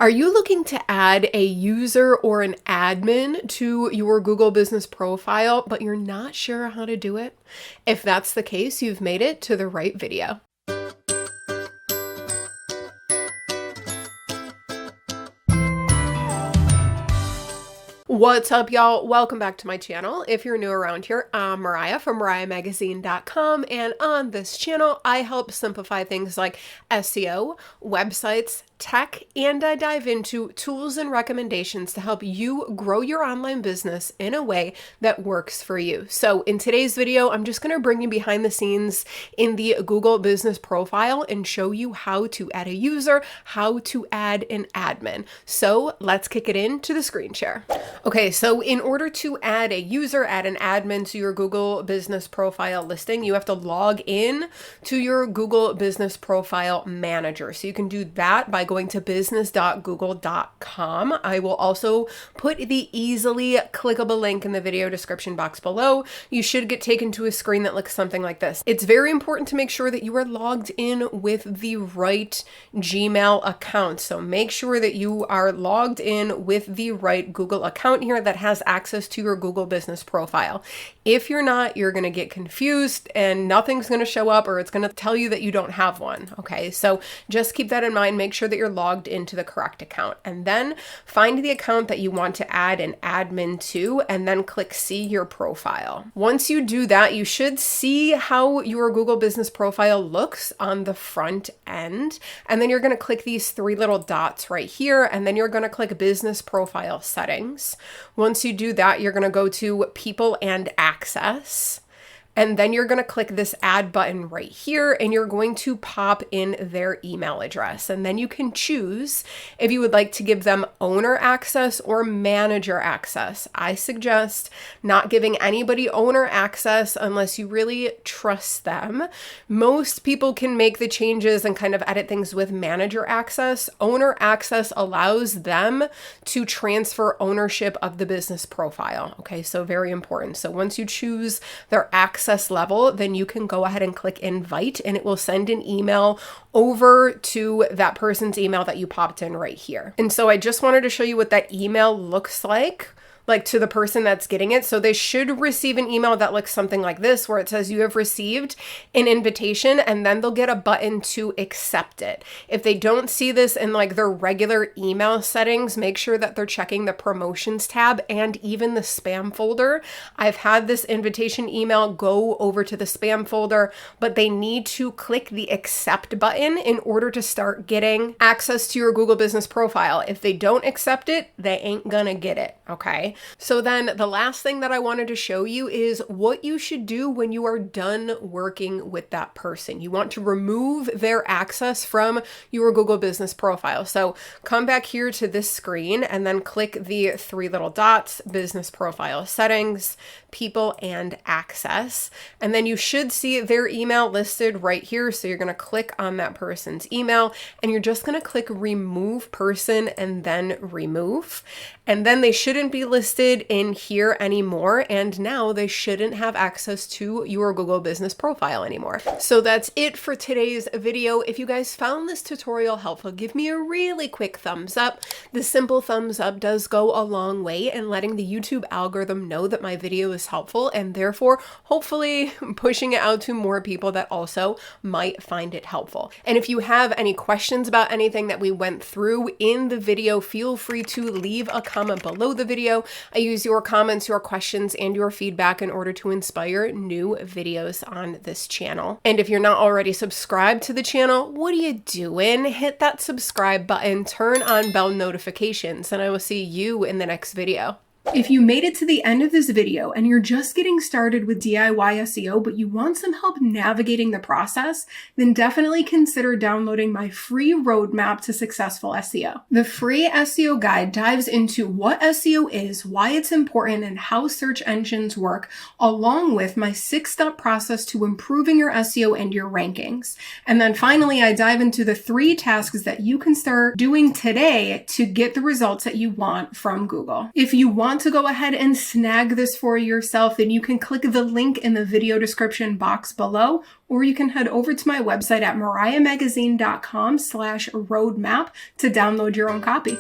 Are you looking to add a user or an admin to your Google Business profile, but you're not sure how to do it? If that's the case, you've made it to the right video. What's up, y'all? Welcome back to my channel. If you're new around here, I'm Mariah from MariahMagazine.com, and on this channel, I help simplify things like SEO, websites, tech, and I dive into tools and recommendations to help you grow your online business in a way that works for you. So in today's video, I'm just going to bring you behind the scenes in the Google Business profile and show you how to add a user, how to add an admin. So let's kick it into the screen share. Okay, so in order to add a user, add an admin to your Google Business profile listing, you have to log in to your Google Business Profile Manager. So you can do that by going to business.google.com. I will also put the easily clickable link in the video description box below. You should get taken to a screen that looks something like this. It's very important to make sure that you are logged in with the right Gmail account. So make sure that you are logged in with the right Google account here that has access to your Google Business profile. If you're not, you're going to get confused and nothing's going to show up, or it's going to tell you that you don't have one. Okay, so just keep that in mind. Make sure that you're logged into the correct account, and then find the account that you want to add an admin to, and then click see your profile. Once you do that, you should see how your Google Business profile looks on the front end, and then you're going to click these three little dots right here, and then you're going to click Business Profile Settings. Once you do that, you're going to go to People and Access. And then you're going to click this add button right here, and you're going to pop in their email address. And then you can choose if you would like to give them owner access or manager access. I suggest not giving anybody owner access unless you really trust them. Most people can make the changes and kind of edit things with manager access. Owner access allows them to transfer ownership of the business profile. Okay, so very important. So once you choose their access level, then you can go ahead and click invite, and it will send an email over to that person's email that you popped in right here. And so I just wanted to show you what that email looks like to the person that's getting it. So they should receive an email that looks something like this, where it says you have received an invitation, and then they'll get a button to accept it. If they don't see this in like their regular email settings, make sure that they're checking the promotions tab and even the spam folder. I've had this invitation email go over to the spam folder, but they need to click the accept button in order to start getting access to your Google Business profile. If they don't accept it, they ain't gonna get it, okay? So then the last thing that I wanted to show you is what you should do when you are done working with that person. You want to remove their access from your Google Business profile. So come back here to this screen and then click the three little dots, Business Profile Settings, People and Access. And then you should see their email listed right here. So you're going to click on that person's email, and you're just going to click Remove Person and then Remove. And then they shouldn't be listed in here anymore, and now they shouldn't have access to your Google Business profile anymore. So that's it for today's video. If you guys found this tutorial helpful, give me a really quick thumbs up. The simple thumbs up does go a long way in letting the YouTube algorithm know that my video is helpful, and therefore hopefully pushing it out to more people that also might find it helpful. And if you have any questions about anything that we went through in the video, feel free to leave a comment below the video. I use your comments, your questions, and your feedback in order to inspire new videos on this channel. And if you're not already subscribed to the channel, what are you doing? Hit that subscribe button, turn on bell notifications, and I will see you in the next video. If you made it to the end of this video and you're just getting started with DIY SEO, but you want some help navigating the process, then definitely consider downloading my free roadmap to successful SEO. The free SEO guide dives into what SEO is, why it's important, and how search engines work, along with my 6-step process to improving your SEO and your rankings. And then finally, I dive into the 3 tasks that you can start doing today to get the results that you want from Google. If you want want to go ahead and snag this for yourself, then you can click the link in the video description box below, or you can head over to my website at mariahmagazine.com/roadmap to download your own copy.